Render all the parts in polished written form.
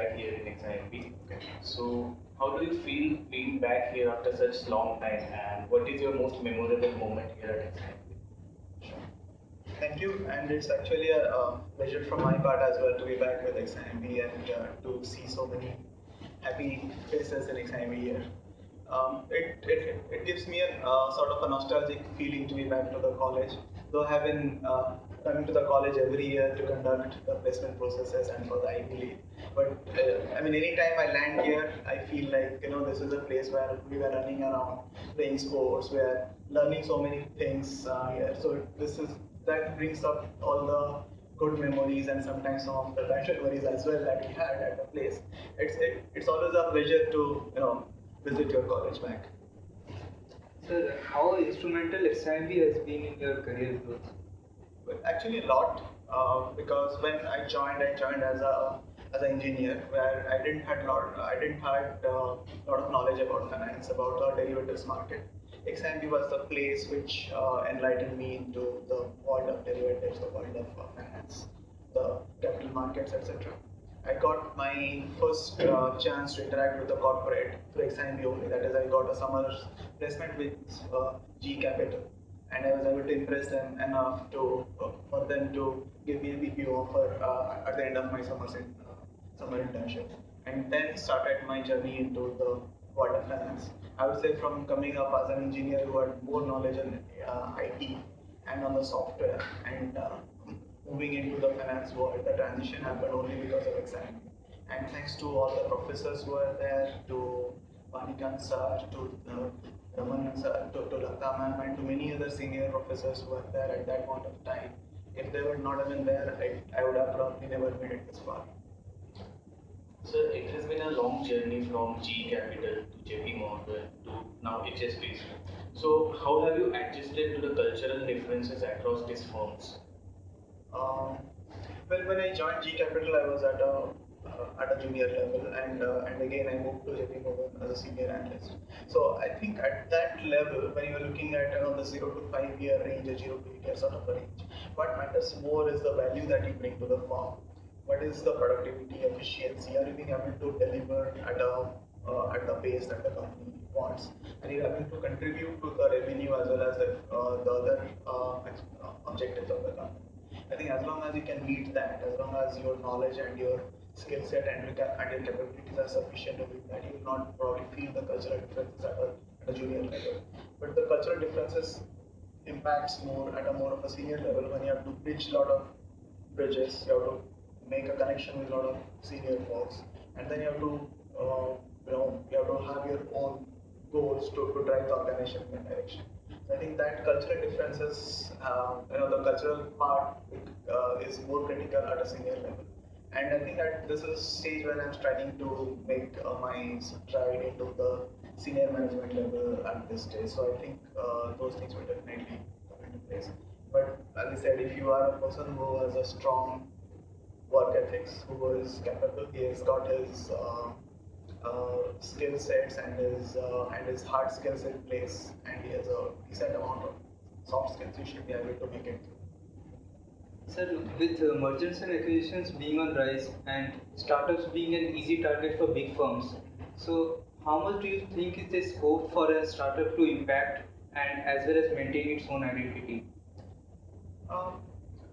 back here in XIMB. So, how do you feel being back here after such long time, and what is your most memorable moment here at XIMB? Thank you, and it's actually a pleasure from my part as well to be back with XIMB and to see so many happy faces in XIMB here. It gives me a sort of a nostalgic feeling to be back to the college, though I have been coming to the college every year to conduct the placement processes and for the Ivy League. But I mean, anytime I land here, I feel like this is a place where we were running around, playing sports, we are learning so many things here. So this is that brings up all the good memories and sometimes some of the bad memories as well that we had at the place. It's always a pleasure to visit your college back. Sir, how instrumental XIMB has been in your career growth? Well, actually, a lot because when I joined as an engineer where I didn't had lot of knowledge about finance, about the derivatives market. XIMB was the place which enlightened me into the world of derivatives, the world of finance, the capital markets, etc. I got my first chance to interact with the corporate through XIMB only. That is, I got a summer placement with G Capital, and I was able to impress them enough to for them to give me a BPO offer at the end of my summer internship, and then started my journey into the world of finance. I would say from coming up as an engineer who had more knowledge in IT and on the software and moving into the finance world, the transition happened only because of exam. And thanks to all the professors who were there, to Panikan sir, to Ramanan sir, to Lata ma'am, and to many other senior professors who were there at that point of time. If they were not even there, I would have probably never made it this far. So it has been a long journey from G Capital to JP Morgan to now HSBC. So how have you adjusted to the cultural differences across these firms? Um, well, when I joined G Capital, I was at a junior level, and again I moved to JP Morgan as a senior analyst. So I think at that level, when you're looking at the 0 to 5 year range, or 0 to 8 year sort of a range, what matters more is the value that you bring to the firm. What is the productivity, efficiency? Are you being able to deliver at the pace that the company wants? And you're able to contribute to the revenue as well as the other objectives of the company. I think as long as you can meet that, as long as your knowledge and your skill set and your capabilities are sufficient to meet that, you will not probably feel the cultural differences at a junior level. But the cultural differences impacts more at a more of a senior level when you have to bridge a lot of bridges, you have to make a connection with a lot of senior folks, and then you have to you have to have your own goals to drive the organization in that direction. So I think that cultural differences, the cultural part is more critical at a senior level. And I think at this is stage when I'm starting to make my stride into the senior management level at this stage. So I think those things will definitely come into place. But as I said, if you are a person who has a strong work ethics, who is capable, he has got his skill sets and his hard skills in place, and he has a decent amount of soft skills, you should be able to make it through. Sir, with mergers and acquisitions being on rise and startups being an easy target for big firms, so how much do you think is the scope for a startup to impact and as well as maintain its own identity? Um,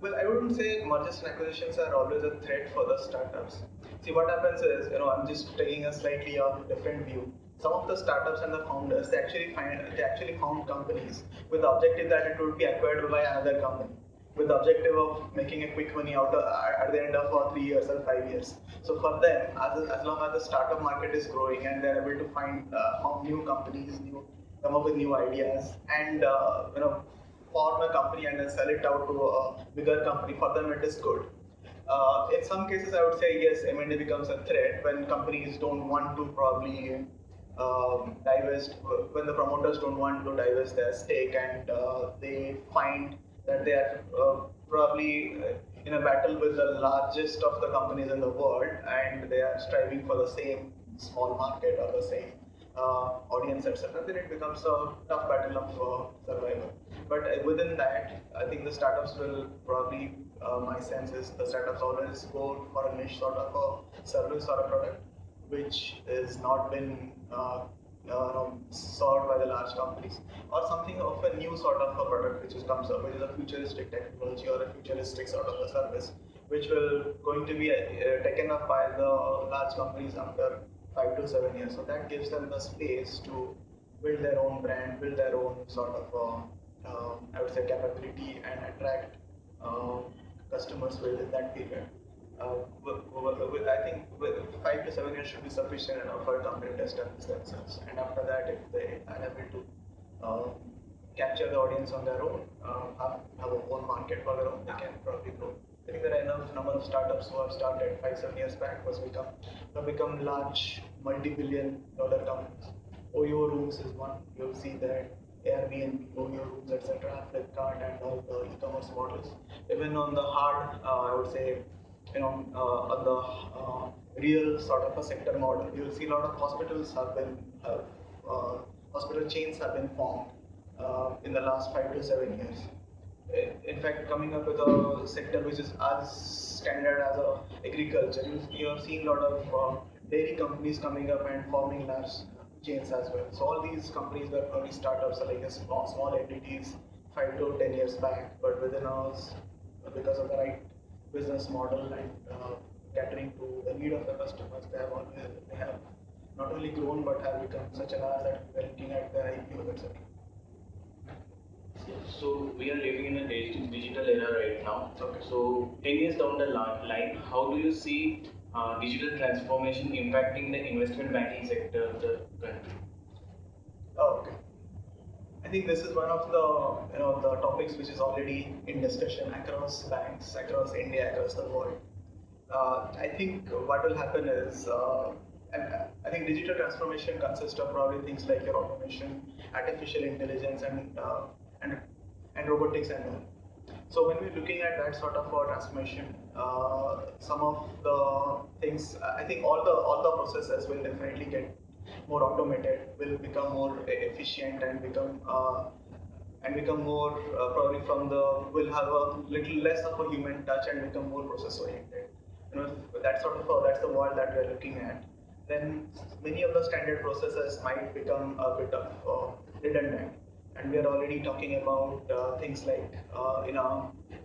well, I wouldn't say mergers and acquisitions are always a threat for the startups. See, what happens is, I'm just taking a slightly different view. Some of the startups and the founders, they actually found companies with the objective that it would be acquired by another company, with the objective of making a quick money at the end of 3 years or 5 years. So for them, as long as the startup market is growing and they're able to found new companies, come up with new ideas, and form a company and then sell it out to a bigger company, for them it is good. In some cases, I would say yes, M&A becomes a threat when companies don't want to probably divest, when the promoters don't want to divest their stake, and they find that they are probably in a battle with the largest of the companies in the world, and they are striving for the same small market or the same audience, etc., then it becomes a tough battle of survival. But within that, I think the startups will probably my sense is the startups always go for a niche sort of a service or a product which is not been solved by the large companies, or something of a new sort of a product which is comes up, which is a futuristic technology or a futuristic sort of a service, which will going to be taken up by the large companies after 5 to 7 years. So that gives them the space to build their own brand, build their own sort of I would say capability and attract uh, customers within that period. I think 5 to 7 years should be sufficient enough for a company to establish themselves. And after that, if they are able to uh, capture the audience on their own, have a own market for their own, they can probably grow. I think there are enough number of startups who have started 5, 7 years back was become large multi-billion dollar companies. OYO rooms is one. You'll see that Airbnb, OYO rooms, etc., Flipkart, and all the e-commerce models. Even on the hard, I would say, on the real sort of a sector model, you'll see a lot of hospitals have hospital chains have been formed in the last 5 to 7 years. In fact, coming up with a sector which is as standard as agriculture, you have seen a lot of dairy companies coming up and forming large chains as well. So all these companies were probably startups, like a small entities 5 to 10 years back, but within us, because of the right business model and catering to the need of the customers, they have not only grown but have become such a large that we are looking at the IPOs, etc. So we are living in a digital era right now. Okay. So 10 years down the line, how do you see digital transformation impacting the investment banking sector of the country? Oh, okay. I think this is one of the the topics which is already in discussion across banks, across India, across the world. I think what will happen is, I think digital transformation consists of probably things like your automation, artificial intelligence, and and robotics and all. So when we're looking at that sort of a transformation, some of the things, I think all the processes will definitely get more automated, will become more efficient, and become more probably from the will have a little less of a human touch and become more process oriented. That's the world that we're looking at. Then many of the standard processes might become a bit of redundant, and we are already talking about things like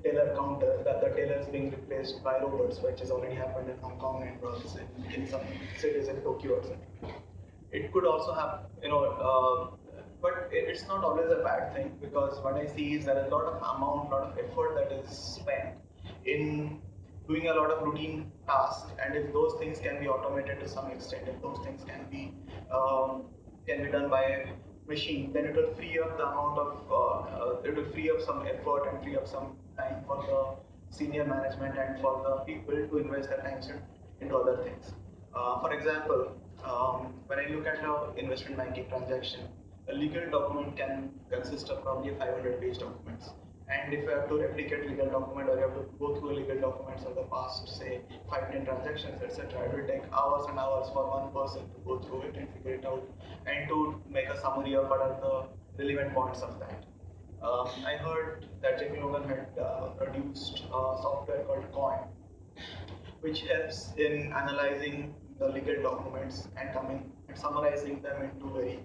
tailor counter, that the tailors being replaced by robots, which has already happened in Hong Kong and perhaps in some cities in Tokyo, etc. It could also have, but it's not always a bad thing, because what I see is there is a lot of amount, lot of effort that is spent in doing a lot of routine tasks, and if those things can be automated to some extent, if those things can be done by a machine, then it will free up the amount of it will free up some effort and free up some time for the senior management and for the people to invest their time into other things. For example, when I look at an investment banking transaction, a legal document can consist of probably 500-page documents. And if you have to replicate legal document, or you have to go through legal documents of the past, say 5, 10 transactions, etc., it will take hours and hours for one person to go through it and figure it out, and to make a summary of what are the relevant points of that. I heard that JP Morgan had produced a software called Coin, which helps in analyzing the legal documents and coming and summarizing them into very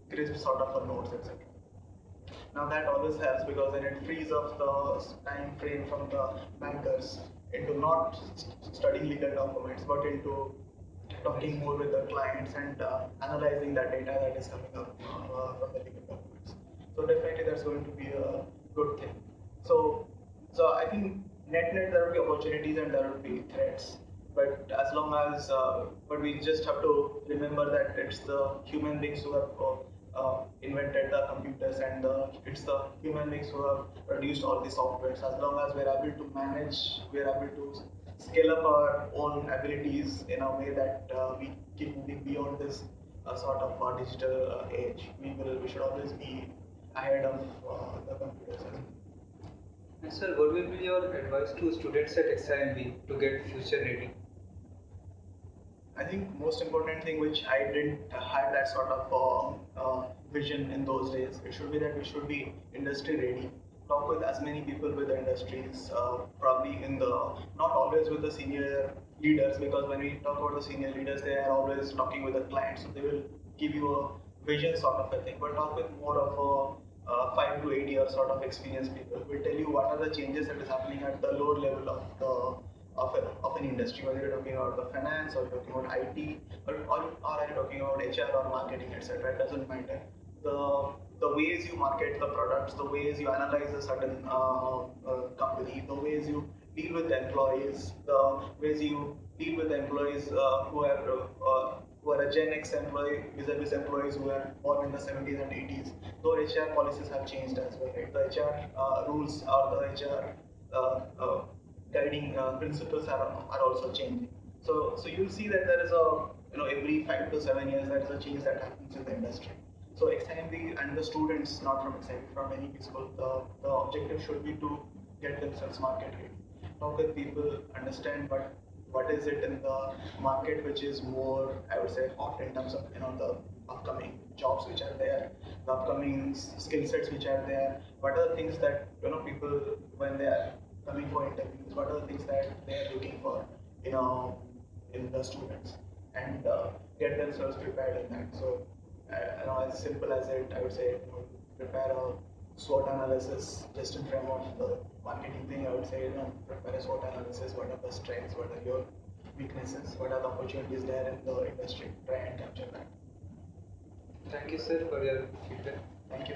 crisp sort of a notes, etc. Now that always helps, because then it frees up the time frame from the bankers into not studying legal documents, but into talking more with the clients and analyzing that data that is coming up from the legal documents. So definitely that's going to be a good thing. So so I think net there will be opportunities and there will be threats. But as long as but we just have to remember that it's the human beings who have invented the computers, and it's the human beings who have produced all the softwares. As long as we're able to manage, we're able to scale up our own abilities in a way that we keep moving beyond this sort of digital age. We should always be ahead of the computers as well. And sir, what will be your advice to students at XIMB to get future ready? I think most important thing which I didn't have that sort of vision in those days. It should be that we should be industry ready. talk with as many people with the industries, probably in the not always with the senior leaders, because when we talk about the senior leaders, they are always talking with the clients, so they will give you a vision sort of a thing. But talk with more of a 5 to 8 year sort of experienced people will tell you what are the changes that is happening at the lower level of of an industry, whether you're talking about the finance or you're talking about IT, or are you talking about HR or marketing, etc. It doesn't matter. The ways you market the products, the ways you analyze a certain company, the ways you deal with the employees, the ways you deal with the employees who are a Gen X employee vis-a-vis employees who were born in the 70s and 80s. Though HR policies have changed as well, right? The HR rules or the HR guiding principles are also changing. So you'll see that there is a, every 5 to 7 years there is a change that happens in the industry. So XIMB and the students, not from XIMB, from any school, the objective should be to get themselves market ready. Talk with people, understand what is it in the market which is more, I would say, hot in terms of the upcoming jobs which are there, the upcoming skill sets which are there. What are the things that people, when they are coming for interviews, what are the things that they are looking for, you know, in the students, and get themselves prepared in that. So, as simple as it, I would say, prepare a SWOT analysis just in front of the marketing thing. I would say, prepare a SWOT analysis. What are the strengths? What are your weaknesses? What are the opportunities there in the industry? Try and capture that. Thank you, sir, for your feedback. Thank you.